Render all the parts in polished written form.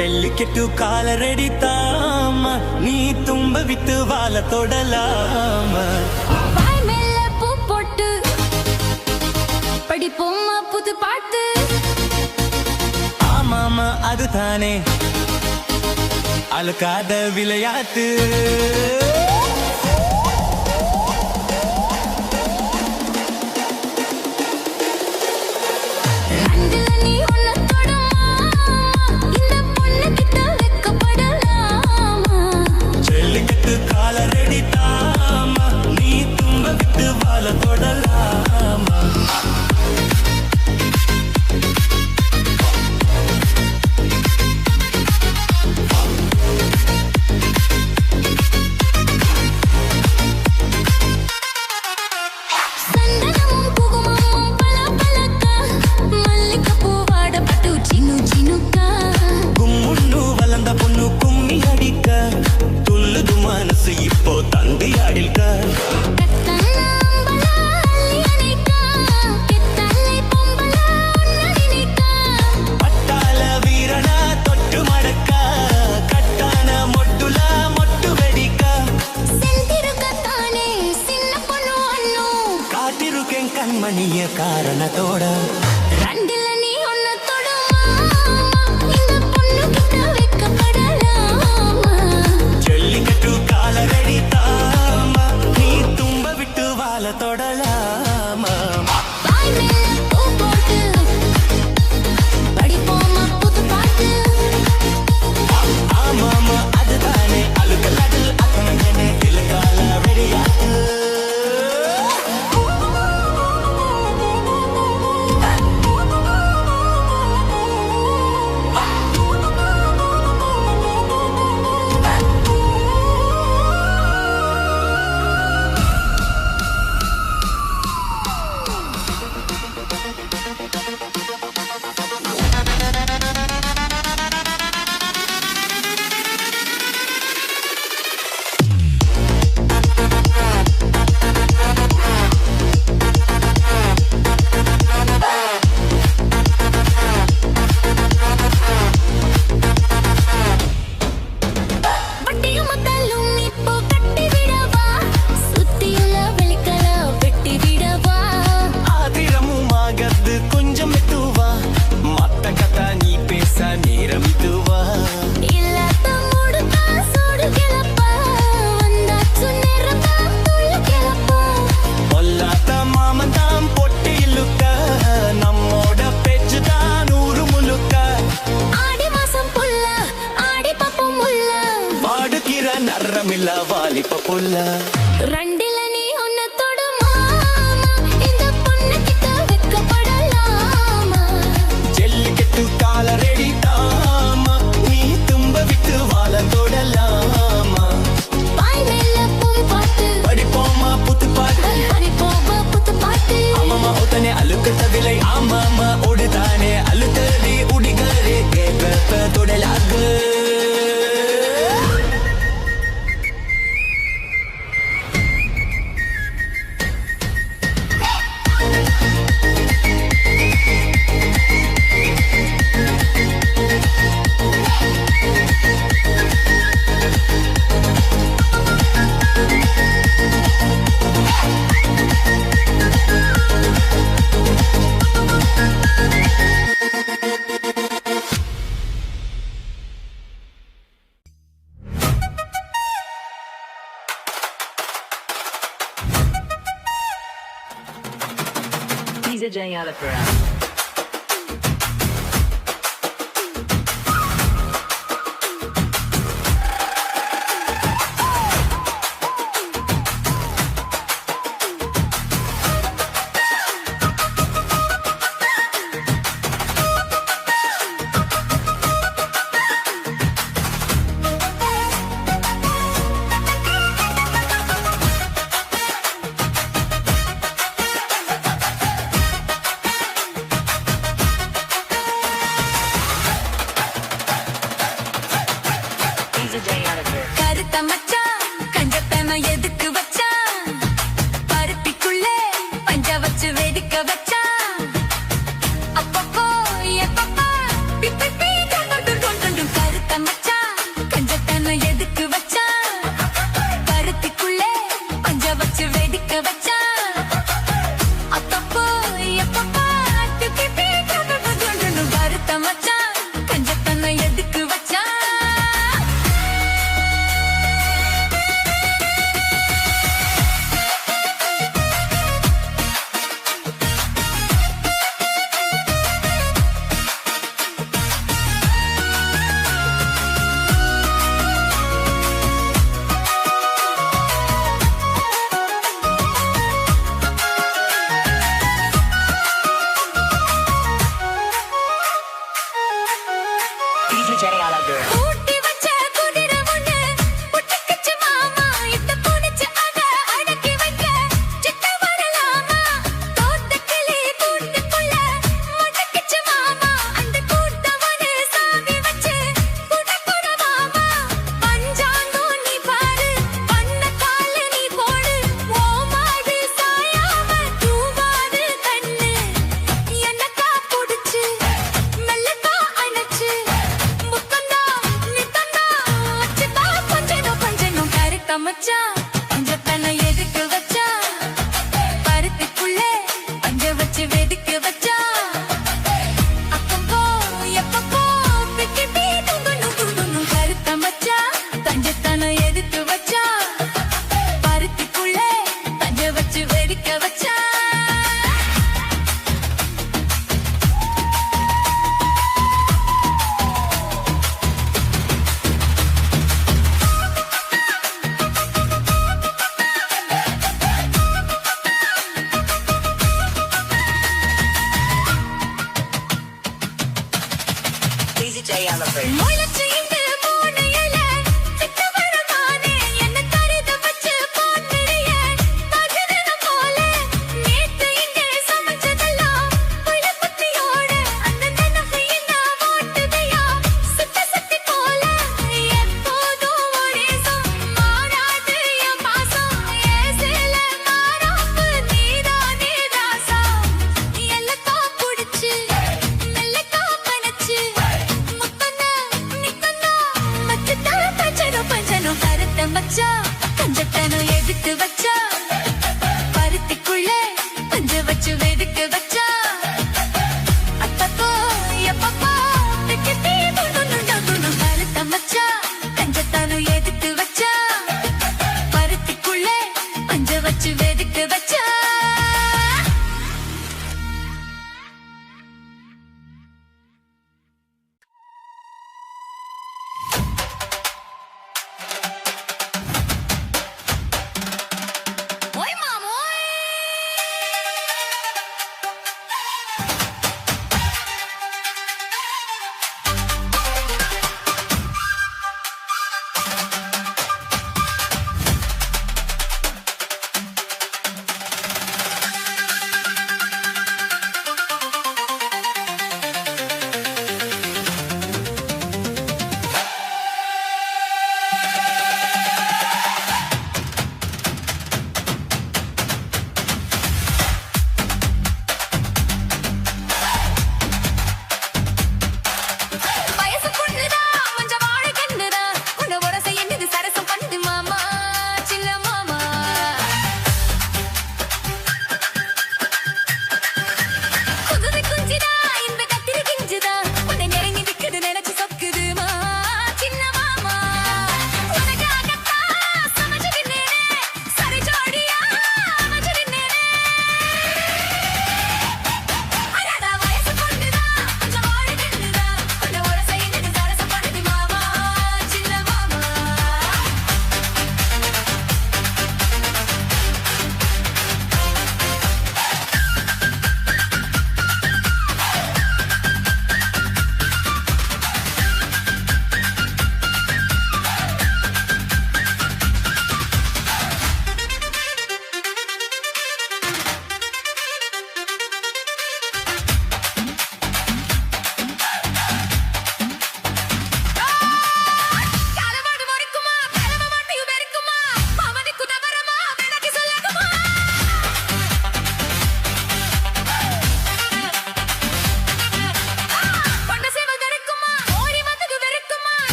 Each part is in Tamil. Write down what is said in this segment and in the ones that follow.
ஜல்லிக்கட்டு காலரடி தாம நீ தும்ப விட்டு வாழ தொடலாம வாய் மேல பூ போட்டு படிப்போமா புது பாட்டு ஆமாமா அதுதானே அழுக்காத விளையாட்டு கண்மணிய காரணத்தோட ரெண்டில நீ ஒன்ன தொடுமா இந்த பொண்ணு கிட்ட வெக்கப்படலாமா ஜல்லிக்கட்டு காலரடி தாமா நீ தும்ப விட்டு வாழ தொடலாமா வாய் மேல பூ போட்டு படிப்போமா புது பாட்டு ஆமாமா அதுதானே அழுக்கலாது அத்தனை இலக்கால வெடியாட்டு நரமில்ல வாலிப்ப புல்ல ரெண்டில நீ ஒன்ன தொடுமா இந்த பொண்ணு கிட்ட வெக்கப்படலாமா ஜல்லிக்கட்டு காலரடி தாமா நீ தும்ப விட்டு வாழ தொடலாமா வாய் மேல பூ போட்டு படிப்போமா புது பாட்டு படிப்போமா புது பாட்டு ஆமாமா ஒத்தனை அழுக்கத்த விலை ஆமாமா ஒடுதானே அழுத்தடி உடிகாரே கேட்க தொடலாகு DJ Alapura. கருத்த மச்சான் கஞ்சப்பேம எதுக்கு வச்சான் பருத்திக்குள்ளே பஞ்ச வச்சு வெடிக்க வச்சான் அப்பப்போ எப்பப்பா பிப்பி கருத்த கருத்த மச்சான் கஞ்சத்தனை எதுக்கு வச்சான் DJ Alagir. ஊட்டி வச்ச குதிரை ஒண்ணு புட்டுக்குச்சு மாமா இத்த பூனிச்சு அத அடக்கி வைக்க சித்த வரலாமா தோத்த கிளி கூட்டுக்குள்ள முடக்குச்சு மாமா அந்த கூட்டவனு சாவி வச்சு புடப்புட மாமா பஞ்சாங்கம் நீ பாரு பண்ண கால நீ போடு ஓ மாடு சாயாம தூவாது கண்ணு என்னக்கா புடிச்சு மெல்லக்கா அணைச்சு முத்தந்தா நித்தந்தா வச்சுதா பஞ்சனும் கருத்த மச்சான் பஞ்சத்தனை எதுக்கு வச்சா பருத்திக்குள்ளே பஞ்ச வச்சு வெதுக்கு வச்சா அப்பப்போ எப்பப்போ பிக்கி பீடுங்கணும் கருத்த மச்சான் பஞ்சத்தனை எதுக்கு வச்சா பருத்திக்குள்ளே பஞ்ச வச்சு வெதுக்க வச்சா DJ Alagir. முளைச்சு இங்கு மூணு இலை, சித்த வரமானே, என்னை கருத வச்சு போட்டுறிய, பகிரணும் போல. நேத்து இங்கே சமைச்சதெல்லாம் புளிப்புத்தியோட, அந்த நினைவு என்ன ஓட்டுதையா, சுத்த சுத்தி போல. எப்போதும் ஒரே மாறாது என் பாசம், ஏசில மாறாப்பு நீதானே ராசா. எல்லக்கா புடிச்சு மெல்லக்கா பனச்சு முத்தன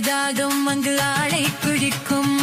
தாகம் அங்கு ஆளை பிடிக்கும்.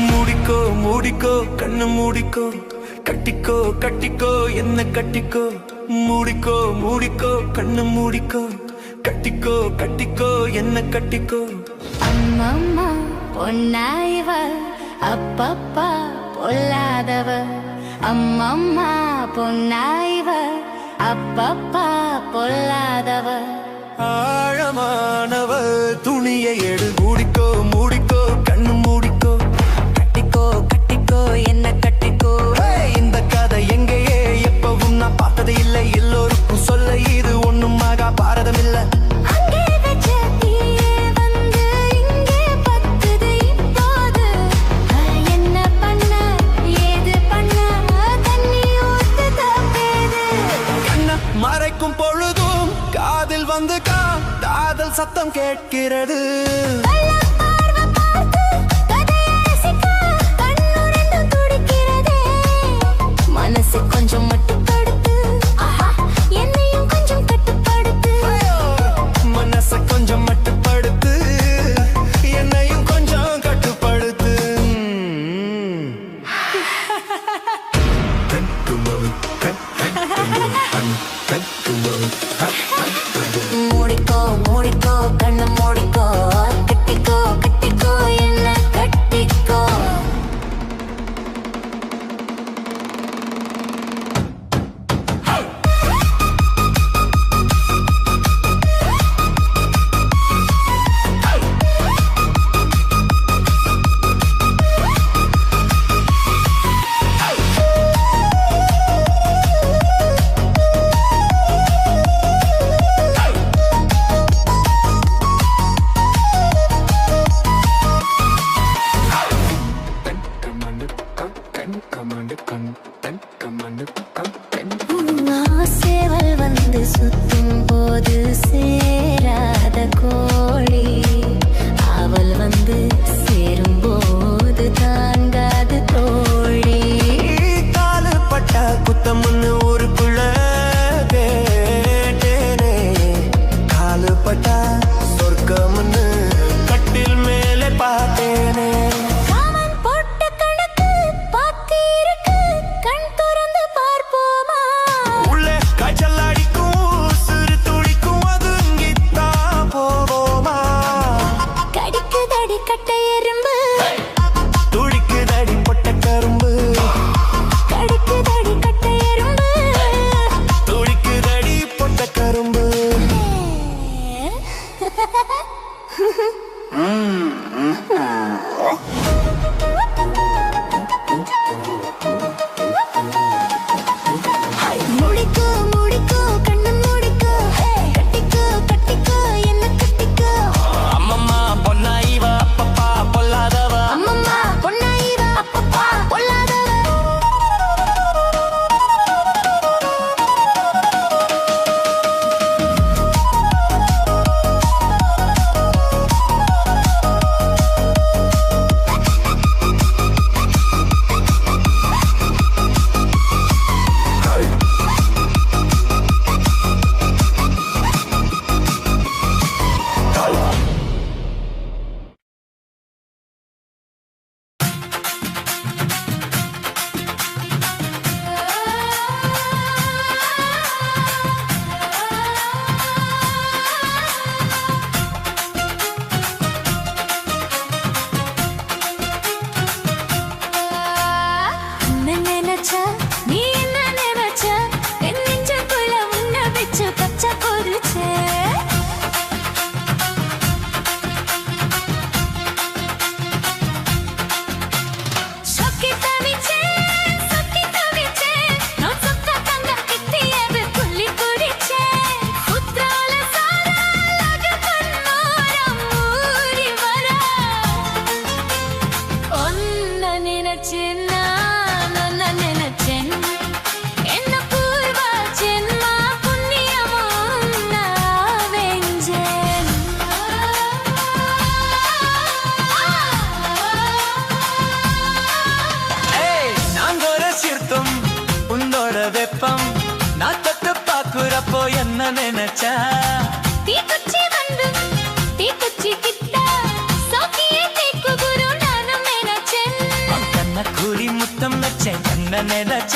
மூடிக்கோ மூடிக்கோ கண்ணு மூடிக்கோ கட்டிக்கோ கட்டிக்கோ என்ன கட்டிக்கோ மூடிக்கோ மூடிக்கோ கண்ணு மூடிக்கோ கட்டிக்கோ கட்டிக்கோ என்ன கட்டிக்கோ. அம்மம்மா பொன்னாயிவ அப்பப்பா பொல்லாதவ. அம்மம்மா பொன்னாயிவ அப்பப்பா பொல்லாதவ. ஆழமானவ துணியை எடு மூடிக்கோ மூடிக்கோ கண்ணு மூடிக்கோ கட்டிக்கோ கட்டிக்கோ என்ன கட்டிக்கோ. இந்த கதை எங்கேயே எப்பவும் நான் பார்த்தது இல்லை. எல்லோருக்கும் சொல்ல இது ஒண்ணும் ஆகா பாரதம் இல்ல. மறைக்கும் பொழுதும் காதில் வந்து காதல் சத்தம் கேட்கிறது. மனசு கொஞ்சம் மட்டுப்படுத்து, என்னையும் கொஞ்சம் கட்டுப்படுத்து. மனசை கொஞ்சம் மட்டுப்படுத்து, என்னையும் கொஞ்சம் கட்டுப்படுத்து. மூடிக்கோ மூடிக்கோ கண்ணு மூடிக்கோ கட்டிக்கோ கட்டிக்கோ என்ன கட்டிக்கோ. சேவல் வந்து சுத்தும் போது சேராத கோழி, அவள் வந்து சேரும் போது தாங்காது தோழி. காலு பட்டா குத்தம்னு ஊருக்குள்ள கேட்டேனே, காலு பட்டா சொர்க்கம்னு கட்டில் மேலே பார்த்தேனே. முடிக்கோ முடிக்கோ கண்ணு முடிக்கோ கட்டிக்கோ கட்டிக்கோ என்ன கட்டிக்கோ அம்மம்மா பொன்னா இவ அப்பப்பா பொல்லாதவ அம்மம்மா பொண்ணா இவ அப்பப்பா பொல்லாதவ நீ என்ன நினைச்ச என் நெஞ்சுக்குள்ள உன்னை வச்சு பச்சை பொரிச்ச சொக்கி தவிச்சேன் நான் சொக்க தங்க கிட்டியது துள்ளி குடிச்சேன் புத்ரால சாராலாக பொன்னோரம் ஊறி வர ஒன்ன நினைச்சேன் நினைச்சேன் என்ன பூர்வ ஜென்மா புண்ணியமும் நான் வெஞ்சேன் நாங்க ஒரு சிறுத்தம் உன்னோட வெப்பம் நான் தொட்டு பாக்குறப்போ என்ன நினைச்ச தீக்குச்சி வந்து தீக்குச்சி கிட்ட சோக்கியே தேக்கு குரு நானும் நினைச்சேன் கண்ண கூலி முத்தம் வச்சேன் என்ன நினைச்ச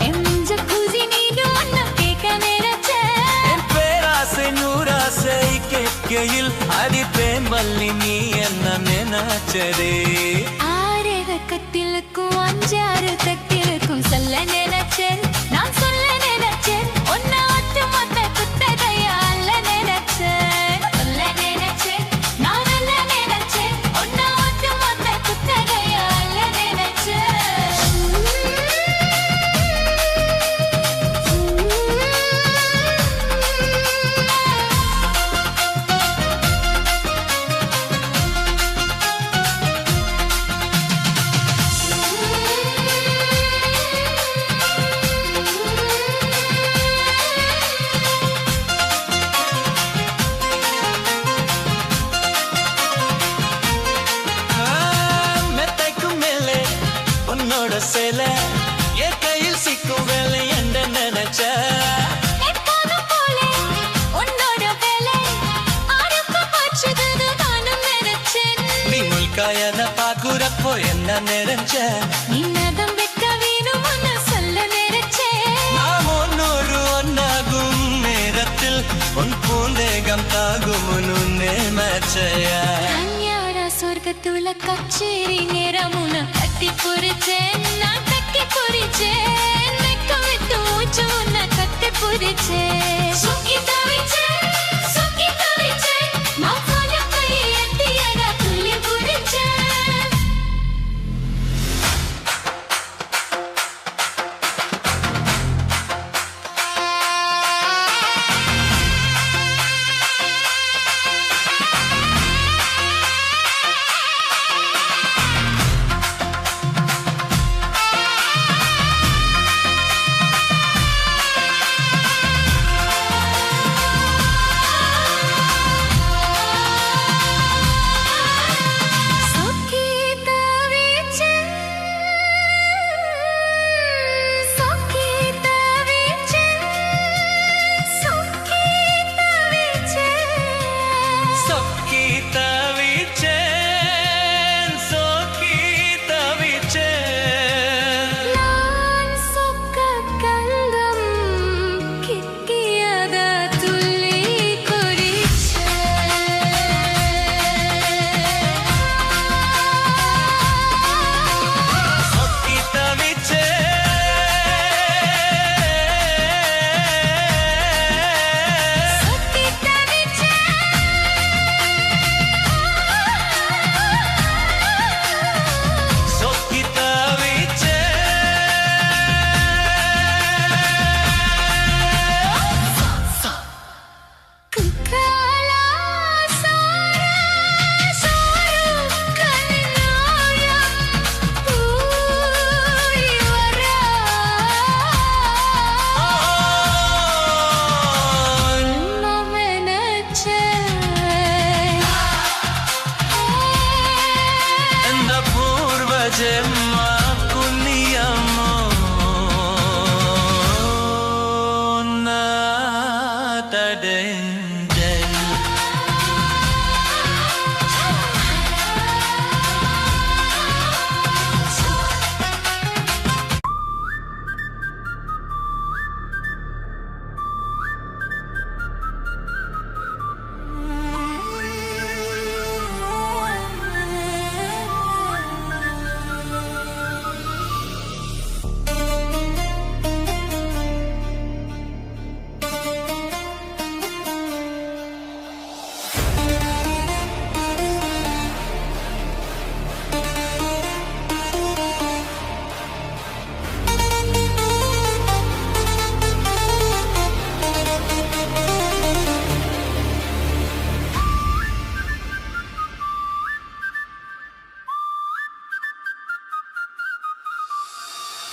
எஞ்ச குசி நீடும் ஒன்ன கேட்க நினைச்சேன் என் பேராசை நூறாசை கேட்கையில் அடிப்பேன் வள்ளி நீ என்ன நினைச்சதே ஆறு கத்திலுக்கும் அஞ்சாறு கத்திலுக்கும் சொல்ல நினைச்சேன் நான் சொல்ல நினைச்சேன் ஒன்ன ஒட்டு மொத்த குத்தகையா அல்ல நினைச்சேன் சொல்ல நினைச்சேன் நான் அல்ல நினைச்சேன் ஒன்ன ஒட்டு மொத்த குத்தகையா அல்ல மெத்தைக்கும் மேலே உன்னோட சேலை என் கையில் சிக்கும் வேலை என்ன நினைச்ச எப்போதும் போலே உன்னோட வேலை ஆரம்ப போச்சுதுன்னு நானும் நினைச்சேன் நீ முல்காயன பாக்குறப்போ என்ன நினைச்ச நின்னதம் வெக்க வேணும்னு சொல்ல நினைச்சேன் நாம் ஒன்னொரு ஒன்னாகும் நேரத்தில் உன் பூந்தேகம் தாகுமுன்னு நினைச்சையா கன்யாட சொர்க்கத்துல கச்சேரி நேரமுன கட்டி புரிச்சேன் நான் கட்டி புரிச்சேன் வெக்க விட்டு மூச்சு உன்னை கட்டி புரிச்சேன் சுக்கி தவிச்சேன் நான் போன கையை எட்டியடா துள்ளி புரிச்சேன்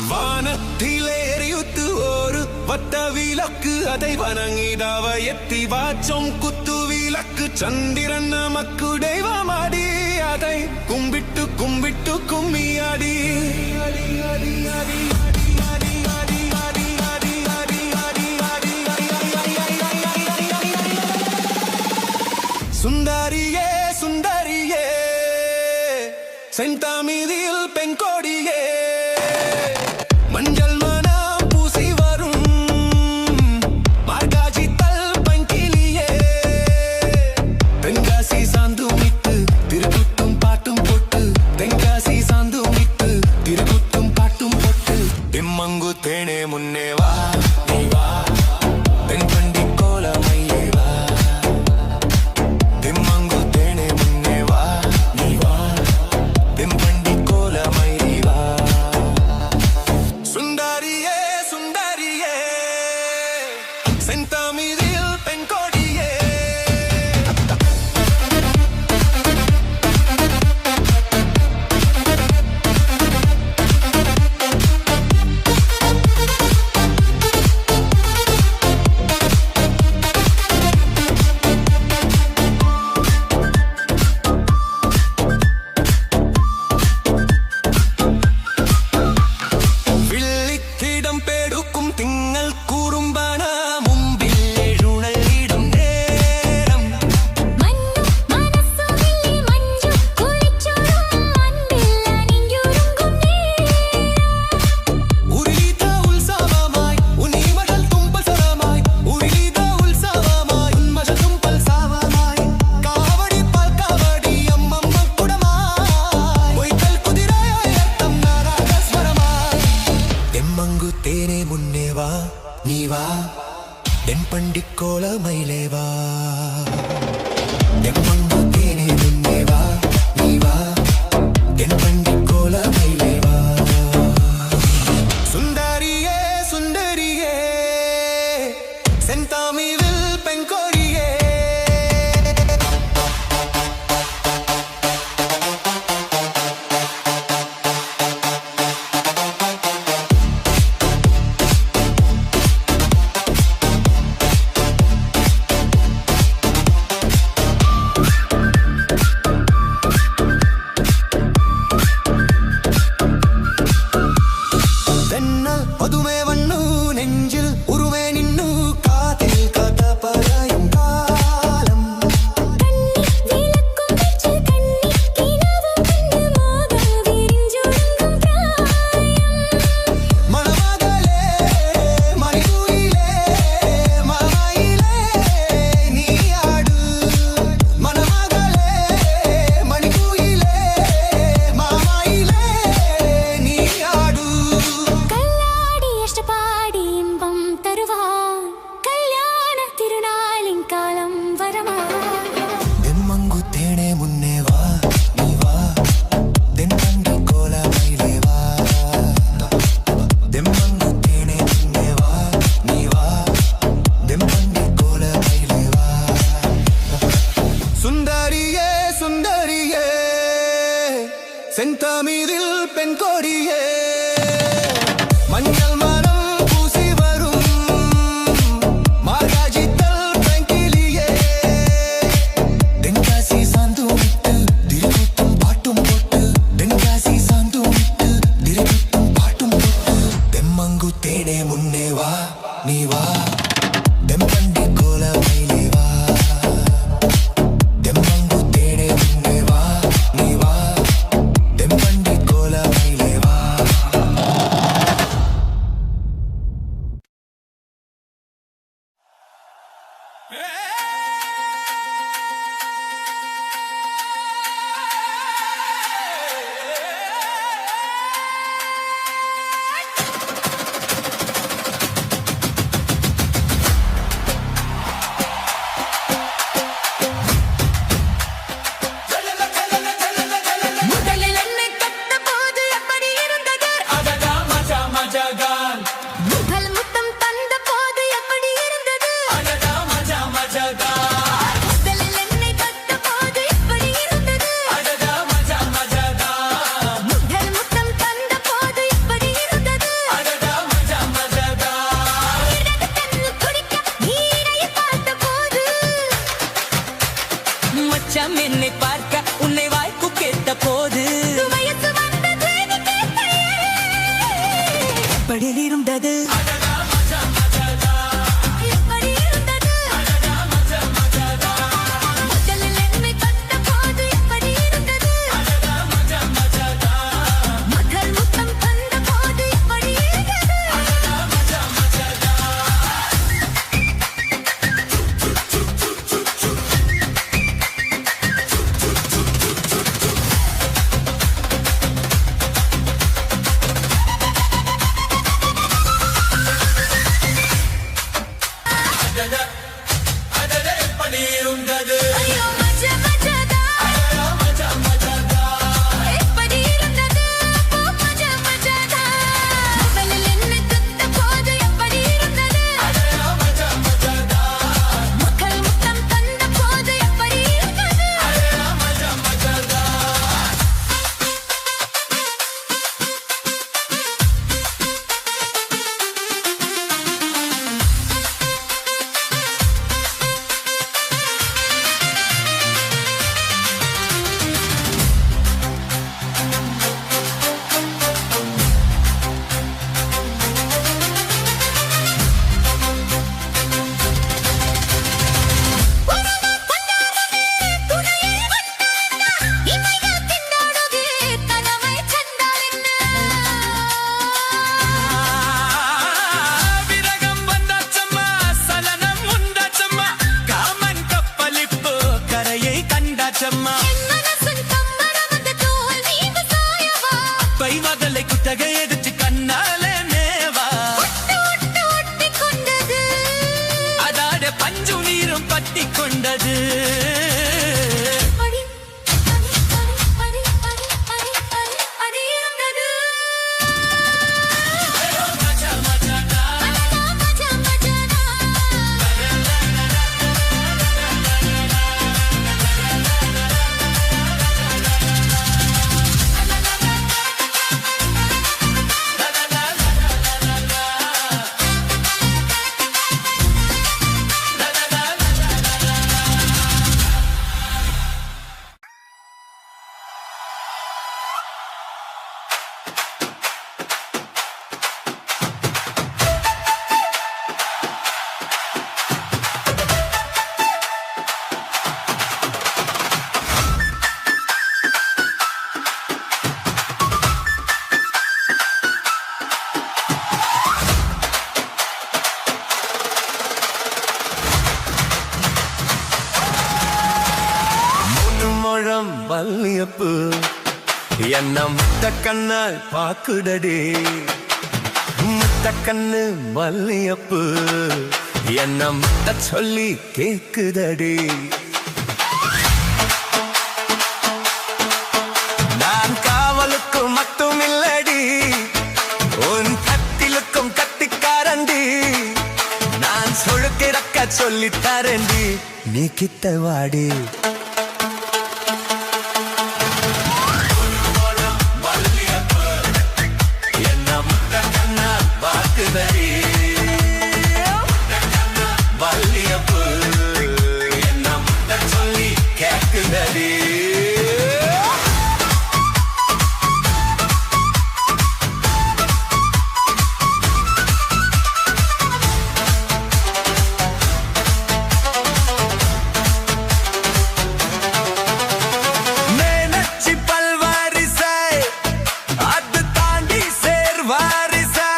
வானத்திலே எரியுத்து ஒரு வட்ட விளக்கு அதை வணங்கிடாவ எத்தி வாச்சம் குத்து விளக்கு சந்திரன் நமக்கு தெய்வமாடி அதை கும்பிட்டு கும்பிட்டு கும்மியாடி சுந்தரியே சுந்தரியே செந்தாமிதில் பெண்கொடியே மஞ்சள் மனம் பூசி வரும் மார்காஜி தல் பங்கிலியே தென்காசி சாந்துமிட்டு திருக்குட்டும் பாட்டும் போட்டு தென்காசி சாந்துமிட்டு திருக்குட்டும் பாட்டும் போட்டு திம்மங்கு தேனே முன்னே வா நீ வா தென்பண்டி கோலமையே வா திம்மங்கு தேனே முன்னே வா நீ வா தென்பண்டி கோலமையே வா சுந்தரியே சுந்தரியே செந்தாமிதில் பெண்கொடியே வில்லித்திடம் பேடுக்கும் திங்கள் கூறும்பான மும்பில் எழுநலிடும் நேரம் மண்ணு மனசுவில்லி மஞ்சு குளிச்சோடும் அன்பில் அணிஞ்சுருங்கும் உரிலித உற்சவமாய் உன் இமகள் தும்பல் சரமாய் உரிலித உற்சவமாய் உன் மகள் தும்பல் சாவமாய் காவடி பால் காவடி அம்மம்ம குடமாய் மொய்த்தல் குதிரையாய் அர்த்தம் நாராகஸ்வரமாய் தெம்மங்கு தேனே முன்னே வா நீ வா தென்பண்டி கோலமயிலே வா தெம்மங்கு தேனே முன்னே வா நீ வா தென்பண்டி கோலமயிலே வா சுந்தரியே சுந்தரியே செந்தாமிதில் பெண்கொடியே தென்னல் பதுமே வண்ணு நெஞ்சில் உருவே நின்னு காதில் காத்த பறையும் காலம் விளக்கும் வச்சு கண்ணி கிணவும் கண்டு மோக விரிஞ்சுருங்கும் பிராயம் மணமகளே மணிக்குயிலே மலையிலே நீ ஆடு மணமகளே மணிக்குயிலே மாமாயிலே நீ ஆடு கல்லாடி அஷ்டபாடி இன்பம் தருவான் கல்யாண திருநாளின் காலம் வரமா தெம்மங்கு தேனே முன்னே வா நீ வா தென்பண்டி கோலமயிலே வா தெம்மங்கு தேனே முன்னே வா நீ வா தென்பண்டி கோலமயிலே வா சுந்தரியே சுந்தரியே செந்தாமிதில் பெண்கொடியே மஞ்சள் மனம் பூசி வரும் மார்காஜி தல் பங்கிலியே தென்காசி சாந்துமிட்டு திருக்குட்டும் பாட்டும் போட்டு தென்காசி சாந்துமிட்டு திருக்குட்டும் பாட்டும் போட்டு தெம்மங்கு தேனே முன்னே வா நீ வா தென்பண்டி கோலமயிலே வா தெம்மங்கு தேனே முன்னே வா நீ வா தென்பண்டி கோலமயிலே வா மச்சான் என்னை பார்க்க உன்னை வாய்ப்பு கேட்ட போது வயசு வந்தது நீ கேட்கையே. படியில் இருந்தது எப்படி இருந்தது? முதலில் என்னை கண்ட போது எப்படி இருந்தது? முதல் முத்தம் தந்த போது எப்படி இருந்தது? ஐயோ மஜா மஜாதா. எப்படி இருந்தது? ஓ மஜா மஜாதா. முதலில் என்னை கண்ட போது எப்படி இருந்தது? முதல் முத்தம் தந்த போது எப்படி இருந்தது? விரகம் வந்தாச்சம்மா சலனம் உண்டாச்சம்மா காமன் கப்பலிப்போ கரையை கண்டாச்சம்மா பைமதலை குத்தகை எடுத்து கண்ணாலே மேவா அதாட பஞ்சு நீரும் பத்தி கொண்டது முழம் வல்லியப்பு என்ன முத்த கண்ணால் பாக்குடடி முத்த கண்ணு வல்லியப்பு என்ன முத்த சொல்லி கேக்குதடி நான் காவலுக்கும் மட்டும் இல்லடி உன் கத்திலுக்கும் கத்திக்காரண்டி நான் சொழுக்கிடக்க சொல்லித்தாரண்டி நீ கிட்ட வாடி வல்லியப்பு என்ன முத்த சொல்லி கேக்குதடி மேனச்சி பல்வாரிசை அது தாண்டி சேர்வாரிசை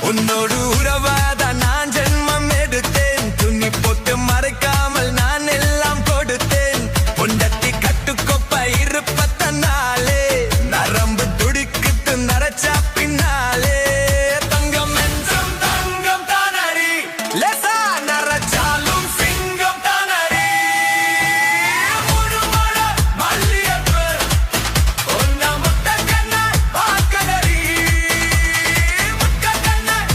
உன்னோடு உறவாத நான் ஜென்மம் எடுத்தேன் துணி போட்டு மறைக்காமல் நான் எல்லாம் கொடுத்தேன் பொண்டத்தி கட்டுக்கொப்ப இருப்பத்தனாலே நரம்பு துடிக்கிட்டு நரைச்சா பின்னாலே தங்கம் என்றும் தங்கம் தானடி லேசா நரைச்சாலும் சிங்கம் தானடி முழுமழ மல்லியப்பு உன்ன முத்த கண்ணாய் பார்க்கதடி முத்த கண்ணாய்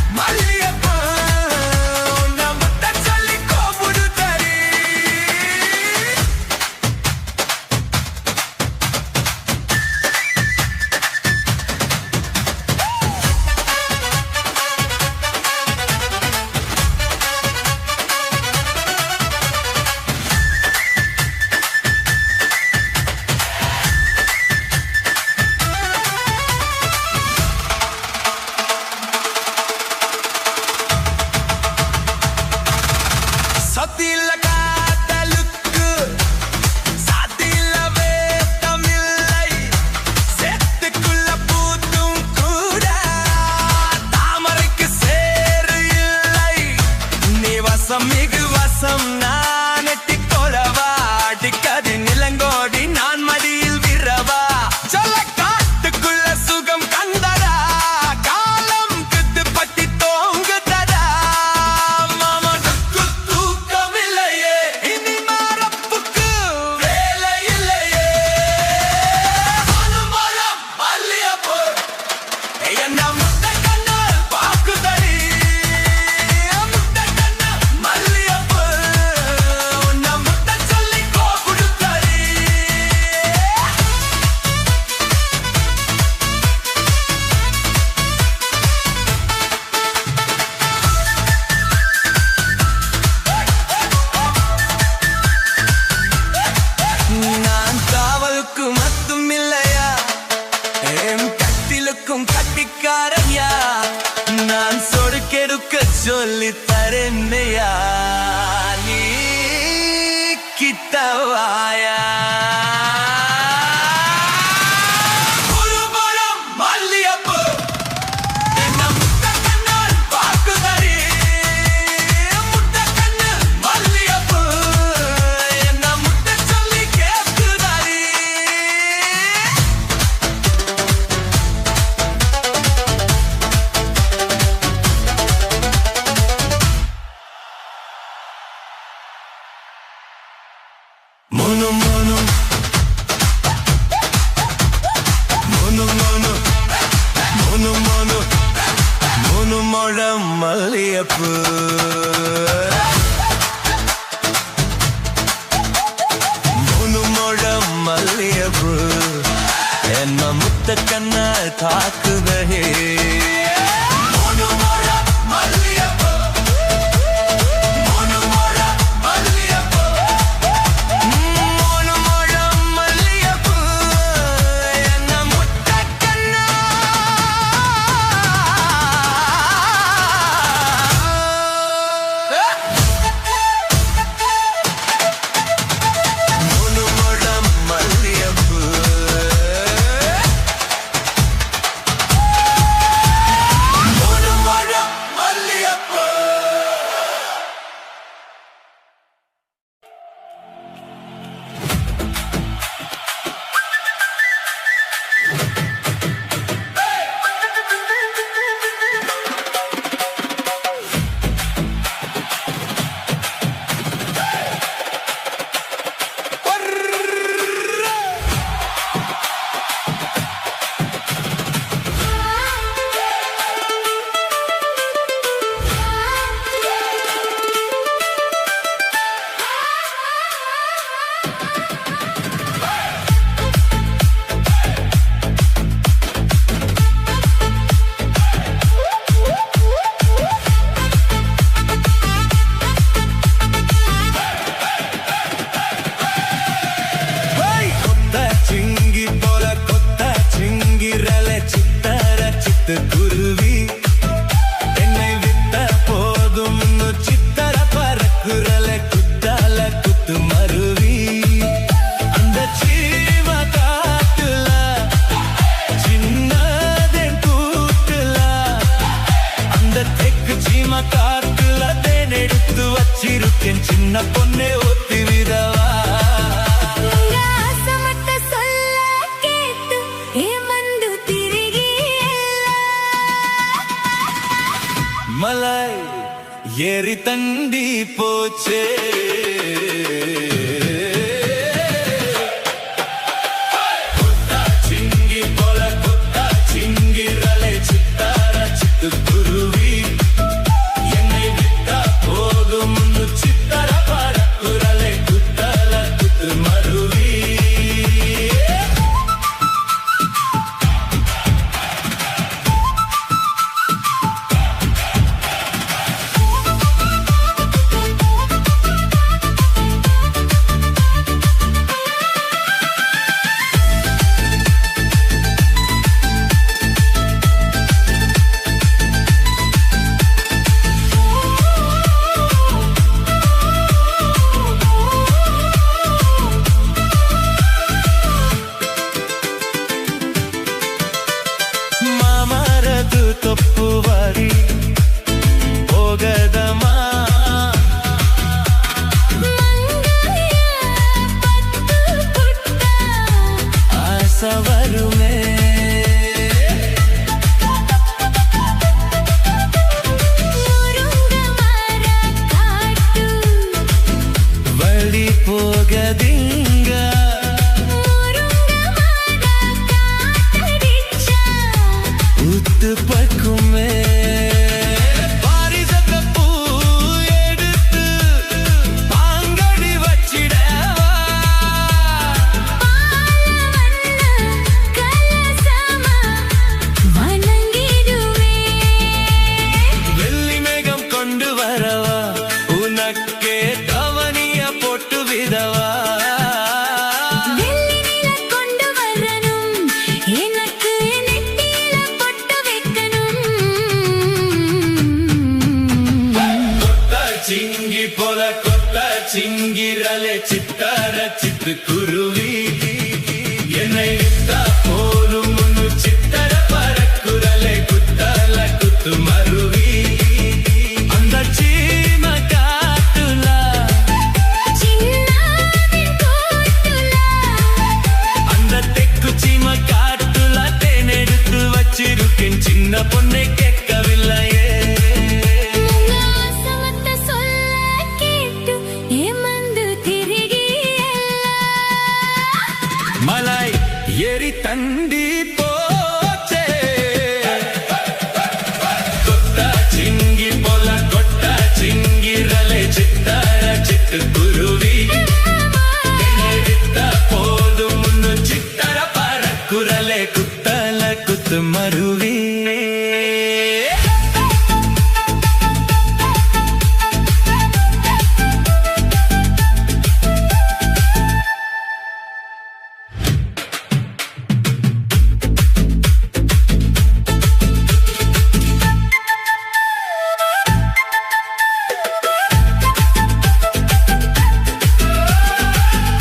சொல்லி தரேன்னையா நீ கிட்டவாயா Mono mono mono mono mono mono mono mono மல்லியப்பு mono mono மல்லியப்பு என்ன முத்த கண்ண தாக்குதே mono mono மல்லியப்பு குருவி என்னை விட்ட போதும் சித்தர பறக்குறல குத்தால குத்து மருவி அந்த சீம காட்டுல சின்னதென் கூட்டுல அந்த தெக்கு சீம காட்டுல தேன் எடுத்து வச்சிருக்கேன் சின்ன பொண்ணே ஒத்தி விடவா மலை ஏறி தண்டி போச்சே கொத்தா சிங்கி போல கொத்தா சிங்கிரலை சித்தார சித்து குருவி என்னை விட்டா போதும் சித்தர பறக்குறலை குத்தல குத்து மருவி சிங்கிரலே சித்தார சித்து குருவி என்னை வித்தா போலும் முன்னு சித்தர பறக்குரலே குத்தல குத்து மருவி அந்த சீம காட்டுல சின்னாவின் கோட்டுல அந்த தெக்கு சீம காட்டுல தேனெடுத்து வச்சிருக்கேன் சின்ன பொண்ணை கேட்கவில்லையே உங்க ஆசமத்த சொல்ல கேட்டு ஏமாந்து திரிகி மலை ஏறி தண்டி போச்சே கொட்டா சிங்கி போல கொட்டா சிங்கிரலே சித்தார சித்து குருவி என்னை வித்தா போதும் முன்னு சித்தர பறக்குரலே குத்தல குத்து மருவி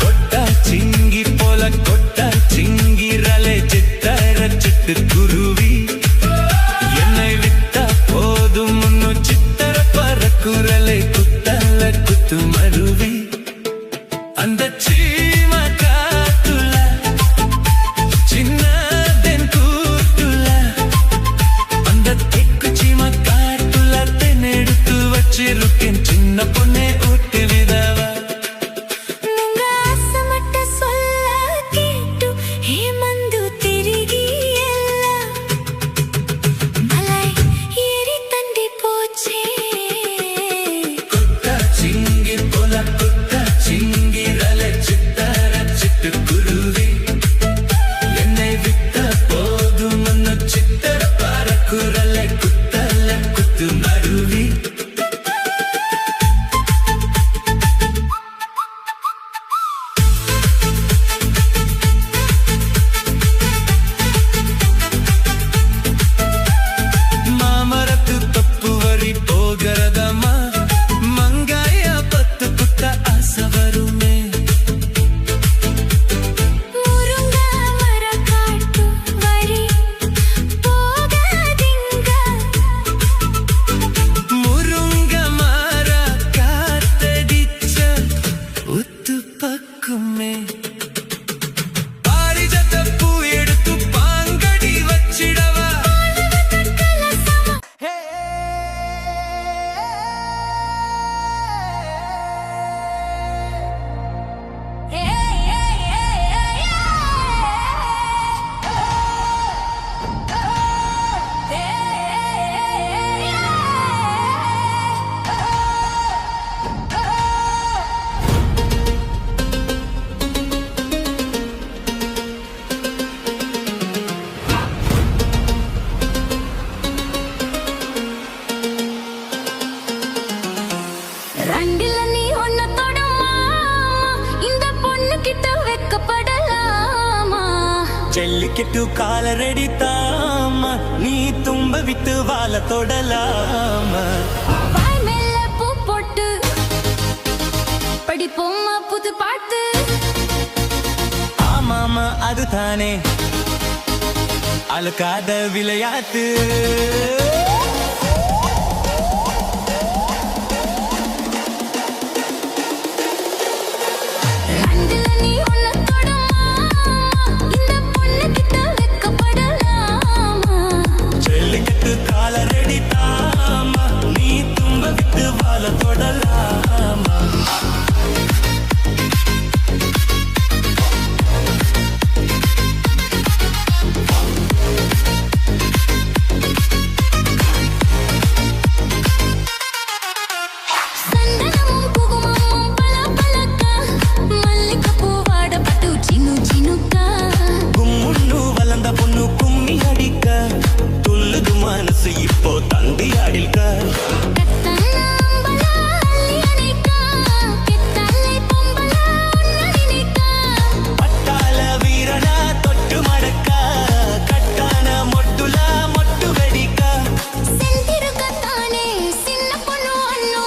கொட்டா சிங்கி போல கொட்டா சிங்கிரலே சித்தர சித்து குருவி என்னை வித்தா போதும் முன்னு சித்தர பறக்குரலே குத்தல குத்து மருவி அந்த சீம காட்டுல சின்னதென் கூட்டுல அந்த தெக்கு சீம காட்டுல தென்னெடுத்து வச்சிருக்கேன் சின்ன பொண்ணே ஊட்டு விதவா உங்க ஆசமட்ட சொல்ல கேட்டு ஏமாந்து திரிகி மலை ஏறி தண்டி போச்சே கொட்டா சிங்கி போல கொட்டா சிங்கிரலே சித்தார சிட்டு குருவி என்னை வித்த போதும் முன்னு சித்தர பறக்குரலே குத்தல குத்து மருவி மாமரத்து தப்பு வரி போகிறதம்மா மங்காய பத்து குத்த ஆசை வருமே முருங்க மர காட்டு வரி போகாதீங்க முருங்க மாற காத்தடிச்ச உத்து பக்குமே பாரிஜாத பூ எடுத்து பாங்கடி வச்சிடவா ரெண்டுல நீ ஒன்ன தொடமா இந்த பொண்ணு கிட்ட வெக்கப்படலாமா ஜல்லிக்கட்டு காலரடி தாமா நீ தும்ப விட்டு வாழ தொடலாமா வாய் மேல பூ போட்டு படிப்போமா புது பாட்டு ஆமாமா அதுதானே அழுக்காத விளையாட்டு ரெண்டுல நீ ஒன்ன தொடமா இந்த பொண்ணு கிட்ட வெக்கப்படலாமா ஜல்லிக்கட்டு காலரடி தாமா நீ தும்ப விட்டு வாழ தொடலாமா சந்தனமும் குங்குமமும் பளபளக்க மல்லிகைப்பூ வாட பட்டு சினு சினுக்கா கும்முன்னு வளர்ந்த பொண்ணு கும்மி அடிக்க துள்ளுது மனசு இப்போ தந்தி அடிக்க கத்தான அம்பலா அள்ளி அணைக்கா கெத்தாலை பொம்பலா உன்ன நினைக்கா பட்டாள வீரனா தொட்டு மடக்க கட்டான மொட்டுல மொட்டு வெடிக்க செந்திருக்கத்தானே சின்ன பொண்ணு அண்ணு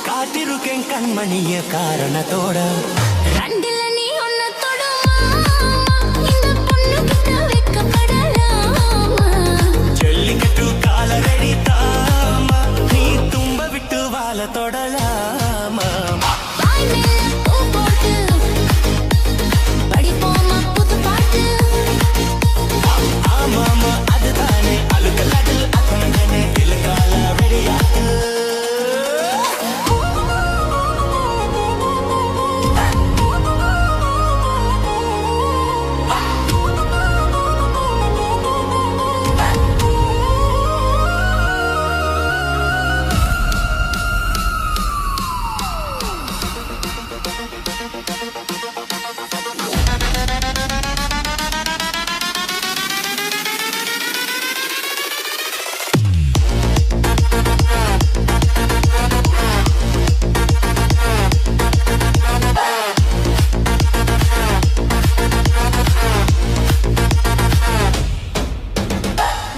காத்திருக்கேன் கண்ணு மணிய காரணத்தோட ரெண்டுல நீ ஒன்ன தொடுமா இந்த பொண்ணு கிட்ட வெக்கப்படலாமா ஜல்லிக்கட்டு காலரடி தாமா நீ தும்ப விட்டு வாழ தொடலாமா வாய் மேல பூ போட்டு படிப்போமா புது பாட்டு ஆமாமா அதுதானே அழுகலாட்டு அதானே இலக்கால ரெடியாட்டு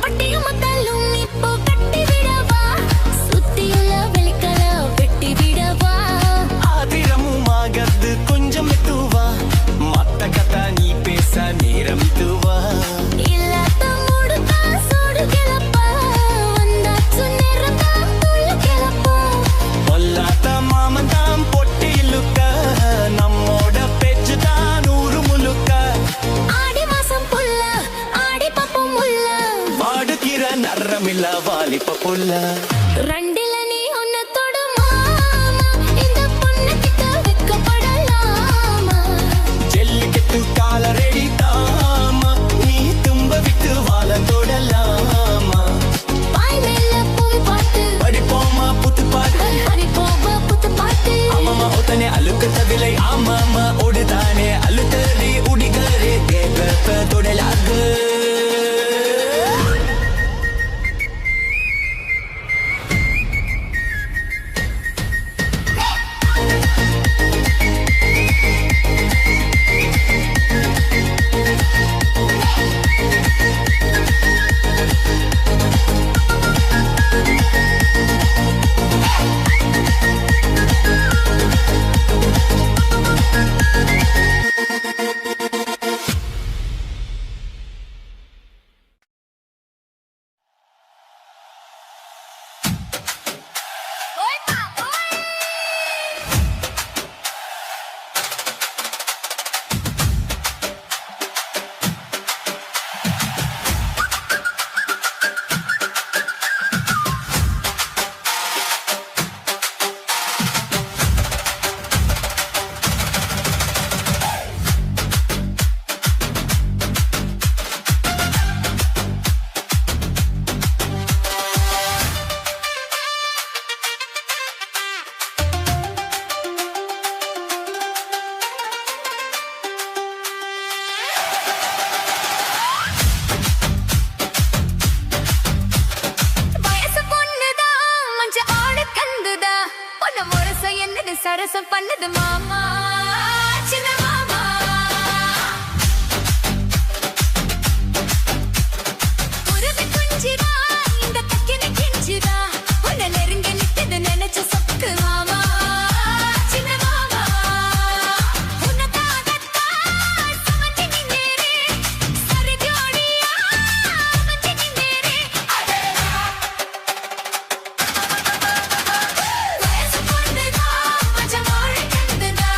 வட்டியும் மத்தாலும் இப்போ கட்டி விடவா சுத்தியுள்ள வெளிக்கல வெட்டி விடவா ஆதிரமும் ஆகறது கொஞ்சம் மெத்துவா மத்த கதா நீ பேச நேரம் இதுவா இல்லாத மூடுதா சூடு கிளப்பா வந்தாச்சு நேரத்தா துள்ளு கிளப்பா பொல்லாத மாமன் தான் பொட்டி இழுக்க நம்மோட பேச்சு தான் நூறு முழுக்க ஆடி மாசம் புல்ல ஆடி பப்பும் முல்ல வாடுகிற நரமில்ல வாலிப்ப புல்ல ரெண்டுல நீ ஒன்ன தொடுமா இந்த பொண்ணு கிட்ட வெக்கப்படலாமா ஜல்லிக்கட்டு கால ரெடி தாமா நீ தும்ப விட்டு வாழ தொடலாமா வாய் மேல பூ பாட்டு படிப்போமா புத்து பாட்டு படிப்போமா புது பாட்டு ஆமாமா ஒத்தனை அழுக்கத்த விலை ஆமாமா ஓடுதானே அழுத்தறி உடிகரே கேட்ப தொடலாக வயசு பொண்ணுதான் மஞ்ச ஆடு கந்துதா பொண்ணு முரச என்னது சரசம் பண்ணுது மாமா சின்ன மாமா உருவி குஞ்சிரா இந்த கக்கின கிஞ்சிரா உன்னை நெருங்க நிக்குது நினைச்ச சொக்கு மாமா சின்ன மாமா உன்னதாகத்தான் சுமந்து நின்னேரே சரி ஜோடியா அமைஞ்சு நின்னேரே வயசு பொண்ணுதான் மஞ்ச ஆடு கந்துதா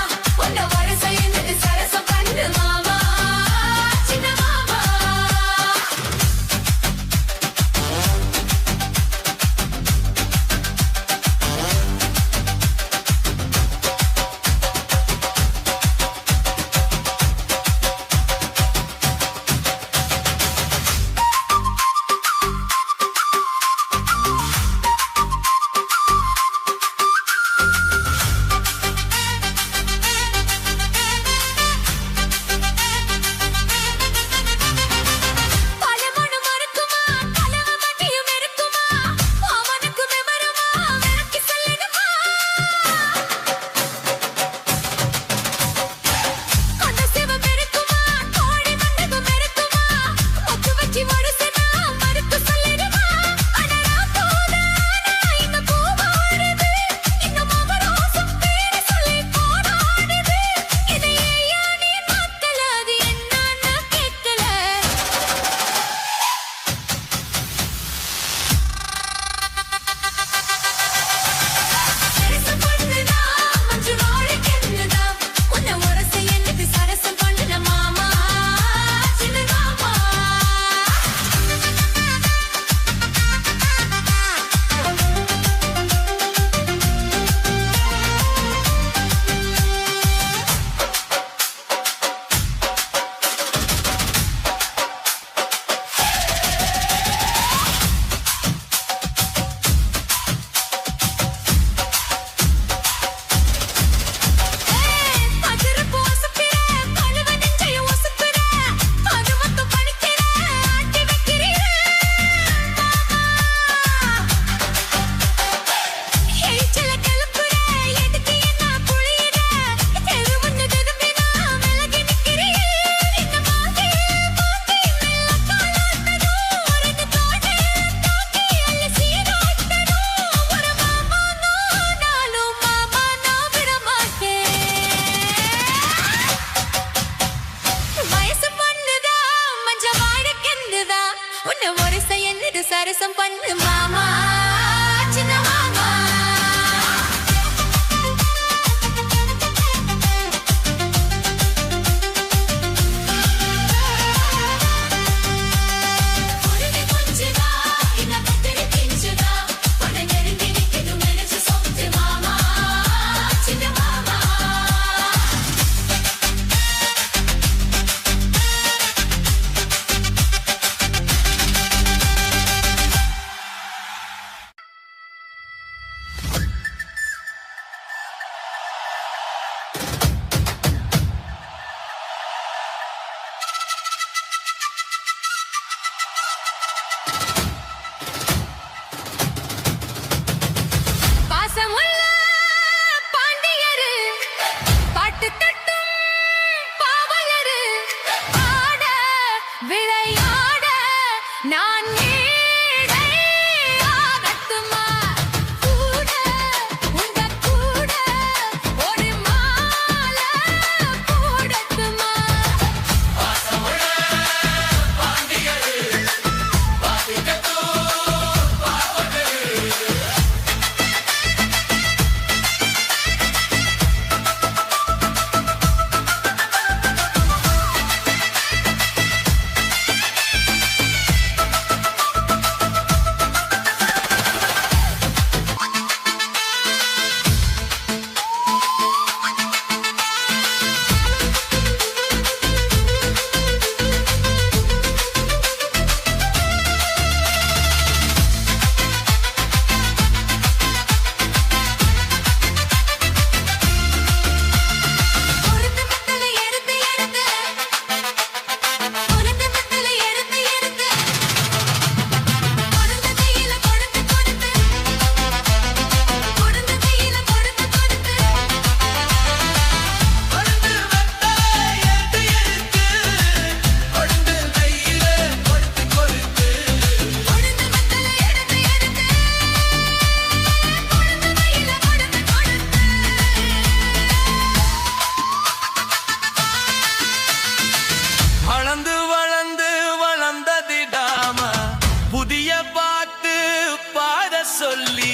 சொல்லி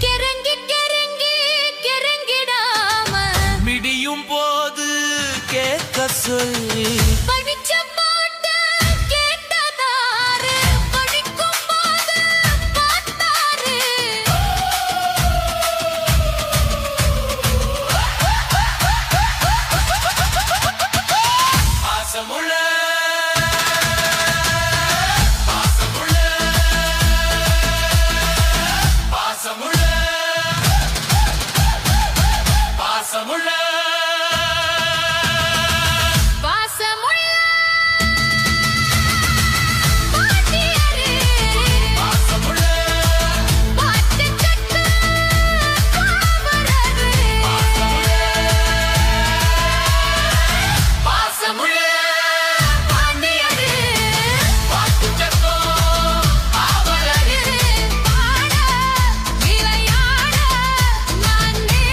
கிறங்கி கிறங்கி கிறங்கிடாம மிடியும் போது கேட்க சொல்லி பழிச்சம் போட்டு கேட்டதாரு படிக்கும் போது பார்த்தாரு பாசமுள்ள பாசமுள்ள பாசமுள்ள பாசமுள்ள பாட்டியரே பாசமுள்ள பாட்டு கட்டு காவலரே பாசமுள்ள பாண்டியரே பாட்டு சத்தம் அவரே பாட விளையாட நானே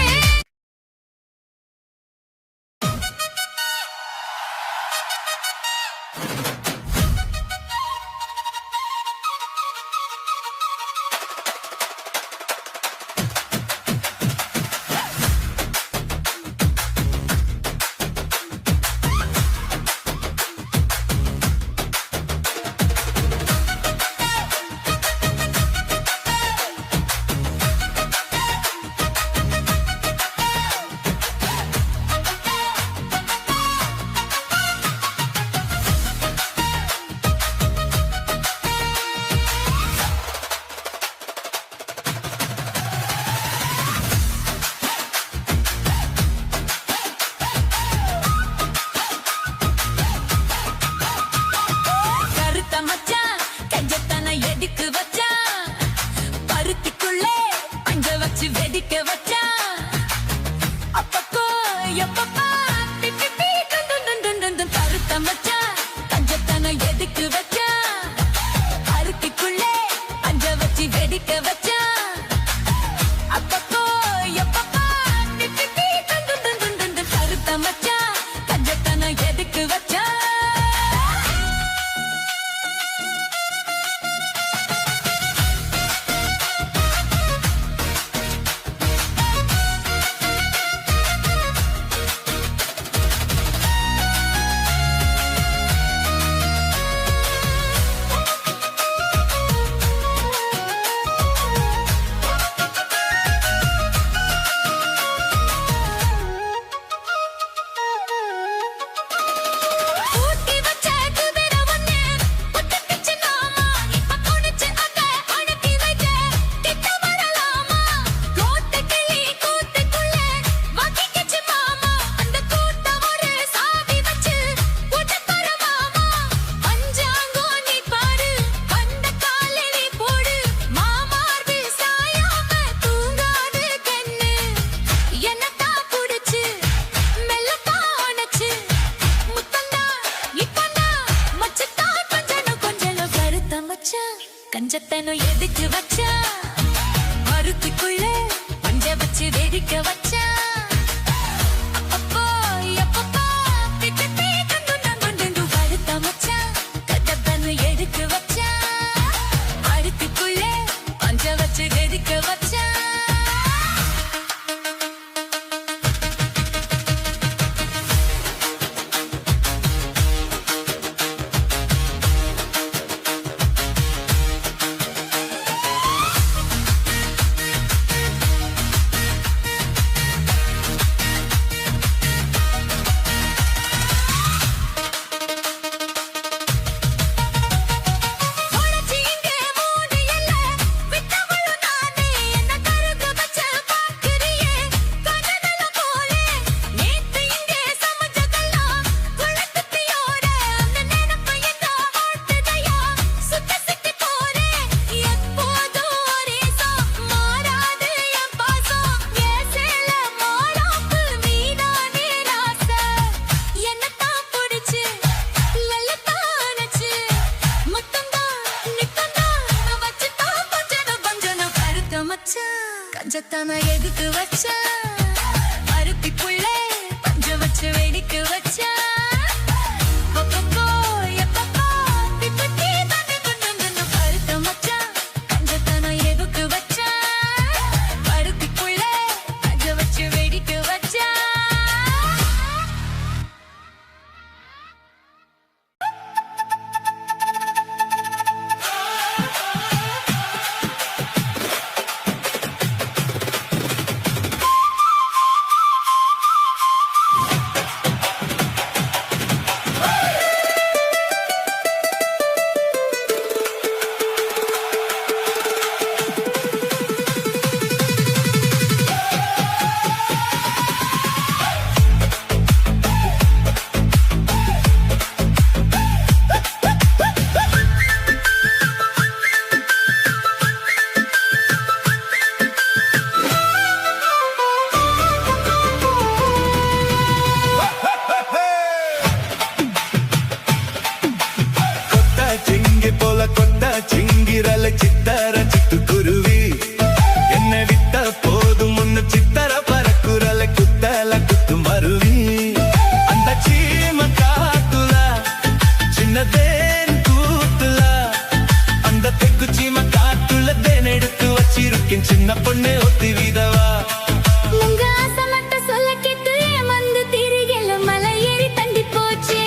கருத்த மச்சான் கஞ்சத்தன எதுக்கு வச்சான் பருத்திக்குள்ளே அஞ்ச வச்சு வெடிக்க வச்சான் அப்பப்போ எப்பப்பா பிப்பி பீ டுண்டு கருத்த மச்சான் கஞ்சத்தன எதுக்கு வச்சான் பருத்திக்குள்ளே அஞ்ச வச்சு வெடிக்க வச்சான் அப்பப்போ எப்பப்பா பிப்பி பீ டுண்டு கருத்த மச்சான் கஞ்சத்தன எதுக்கு வச்சான் ஊட்டி வச்ச குதிரை ஒண்ணு புட்டுக்கிச்சு நாமா இப்ப குனிச்சு அத அடக்கி வைக்க கிட்ட வரலாமா கோட்டை கிளி கூட்டுக்குள்ள வக்கிக்கிச்சு மாமா அந்த கூட்ட ஒரு சாவி வச்சு உடக்கற மாமா பஞ்சாங்கோ நீ பாரு அந்த காலடி போடு மாமார்பு சாயாம தூங்காது கண்ணு என்னத்தா புடிச்சு மெல்லத்தா அணைச்சு முத்தந்தா இப்பந்தா மச்சத்தா கொஞ்சம் கருத்த மச்சான் கஞ்சத்தனம் எதுக்கு வச்சா மருத்துக்குள்ள பஞ்ச வச்சு வெடிக்க வச்சா அப்பப்போ எப்பப்பா பிப்பி பீ டுண்டு கருத்த மச்சான் கஞ்சத்தனம் எதுக்கு வச்சா மருத்துக்குள்ள பஞ்ச வச்சு வெடிக்க வச்சா கஞ்சத்தான எதுக்கு வச்சா அருத்திக்குள்ளே பஞ்ச வச்சு வெடிக்க வச்சா அப்பப்போ எப்பப்போ பிப்பட்டி தண்ணி கொண்டு வந்து கருத்த மச்சான் கஞ்சத்தான எதுக்கு வச்சா சின்ன பொண்ணு ஒத்தி விதவா உங்க ஆசை மட்டும் சொல்ல கேட்டு வந்து திரிகல மலை ஏறி தண்டி போச்சே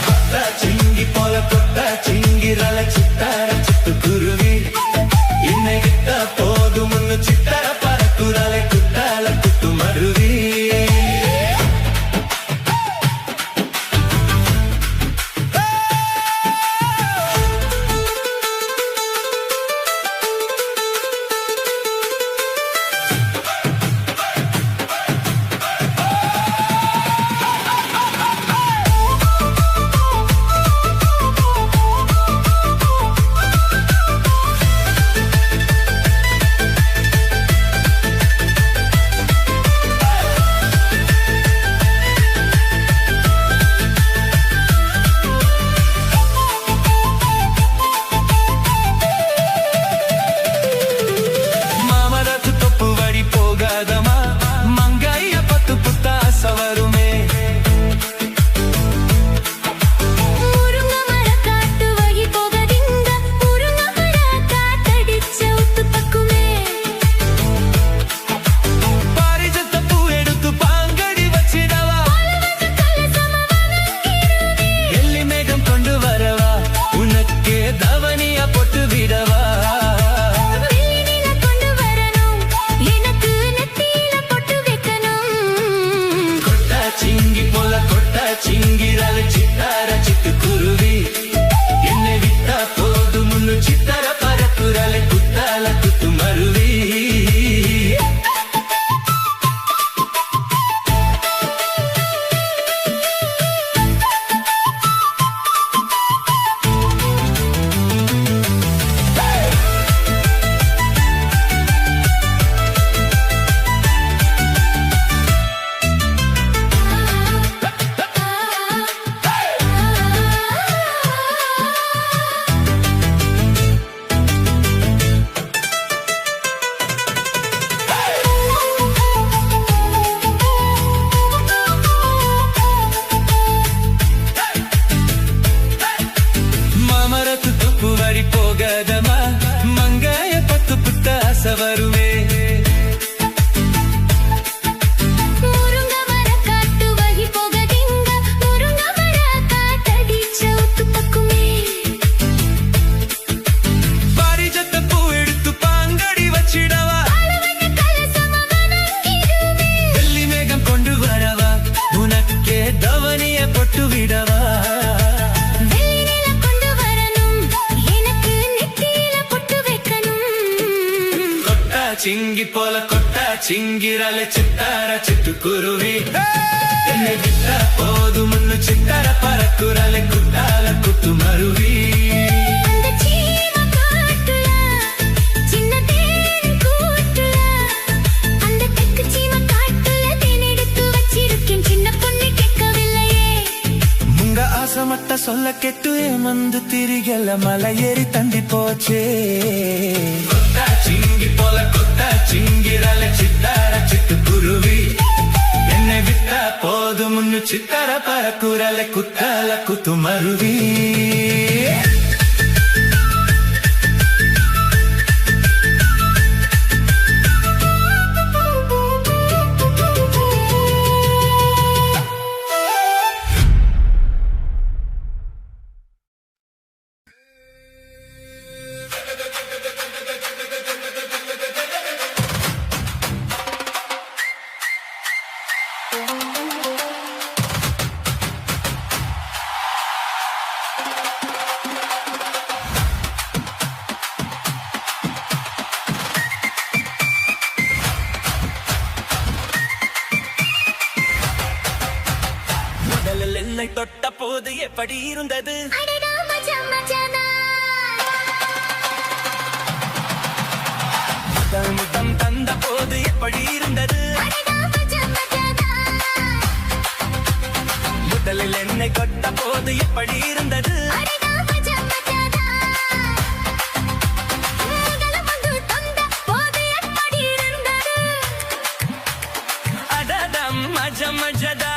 கொட்டா சிங்கி போல கொட்டா சிங்கிரல சித்தார சிட்டு குருவி என்னை விட்ட போதும் ஒன்னு சித்தார பறக்குறலை குத்தால குத்து மருவி சிங்கி போல கொட்டா சிங்கிரல சித்தார சிட்டு குருவி என்னை விட்டா போதும் முன்னு சித்தார பறக்குறலை குத்தால குத்து மருவி மட்ட சொல்ல கெட்டு ஏமந்து திரிகல மலை ஏறி தண்டி போச்சே கொட்டா சிங்கி போல கொட்டா சிங்கிரல சித்தார சிட்டு குருவி என்னை விட்டா போதும் முன்னு சித்தார பறக்குறலை குத்தால குத்து மருவி என்னை தொட்ட போது எப்படி இருந்தது முத்தம் தந்த போது எப்படி இருந்தது முதலில் என்னை தொட்ட போது எப்படி இருந்தது அடதம் மஜ மஜதா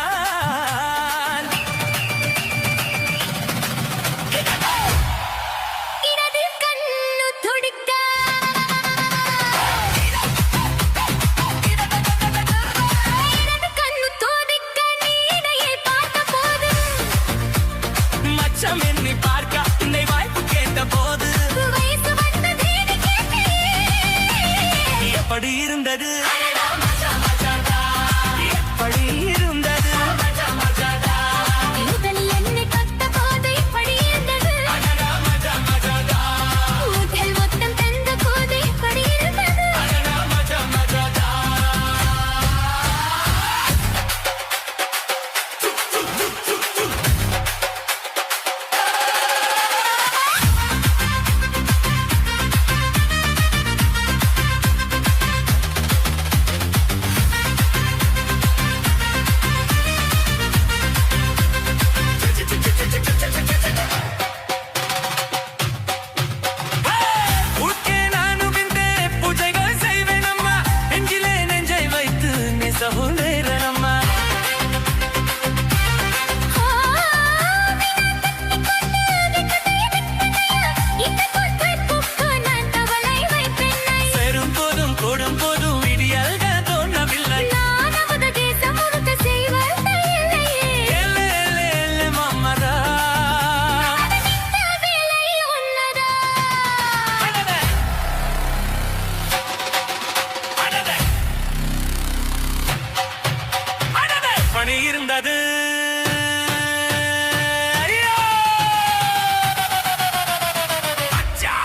எப்படி இருந்தது எப்படி இருந்தது முதல் என்னை தொட்ட போது இப்படி இருந்தது முதல் முத்தம் தந்த போது இப்படி இருந்தது உட்கே நானும் இந்த பூஜைகள் செய்வேன் அம்மா நெஞ்சிலே நெஞ்சை வைத்து நெசவுண்டேன் அம்மா சேரும் போதும் கூடும் போதும் விடியல்கள் தோணவில்லை ஏலே ஏலே ஏலே மாமரா அடடே அடடே அடடே பணி இருந்தது ஐயோ! அச்சா!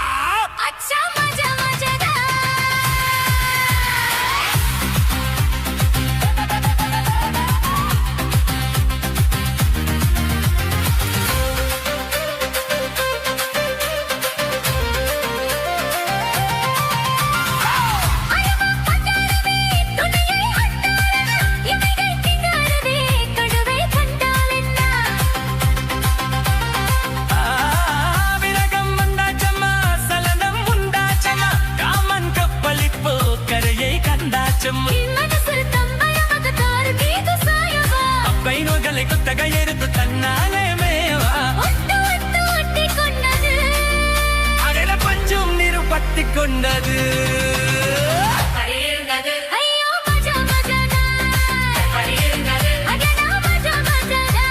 விரகம் வந்தாச்சம்மா சலனம் உண்டாச்சம்மா காமன் கப்பலிப்போ கரையை கண்டாச்சம்மா அப்பை நோய்களை குத்தகை எடுத்து தன்னாலே மேவா அடல பஞ்சும் நீரு பத்தி கொண்டது ஐயோ மஜா மஜாடா அடடா மஜா மஜாடா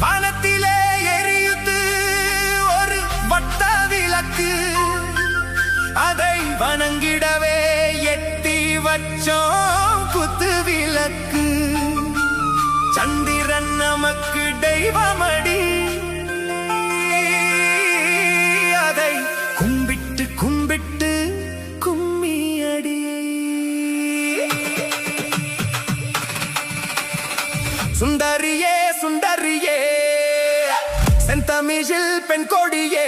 வானத்திலே எரியுது ஒரு வட்ட விளக்கு அதை வணங்கிடவே எட்டி வச்சோம் குத்து விளக்கு சந்திரன் நமக்கு தெய்வமடி அதை கும்பிட்டு கும்பிட்டு கும்மியடி சுந்தரியே சுந்தரியே செந்தமிழில் பெண் கொடியே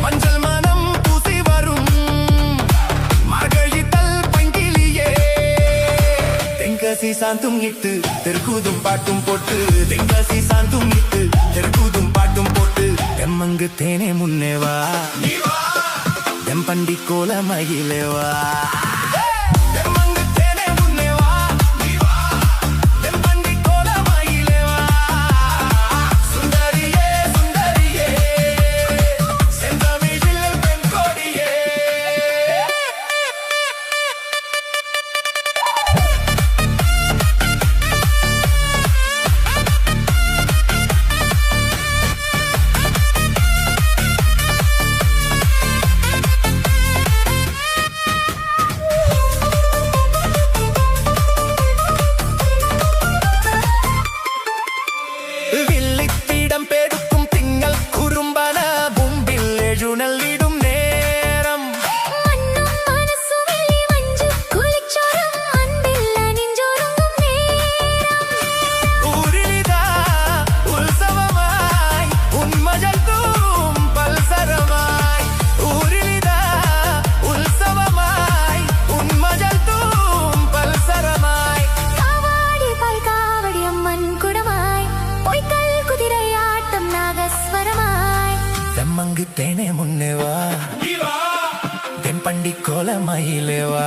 மஞ்சள் மனம் பூசி வரும் மார்கழித்தல் பங்கிலியே தென்காசி சாந்தும் இட்டு தெற்கூதும் பாட்டும் போட்டு தென்காசி சாந்தும் இட்டு தெற்கூதும் பாட்டும் போட்டு தெம்மங்கு தேனே முன்னேவா தெம்பண்டி கோல மகிழேவா தேனே முன்னே வா தென்பண்டி கோல மயிலே வா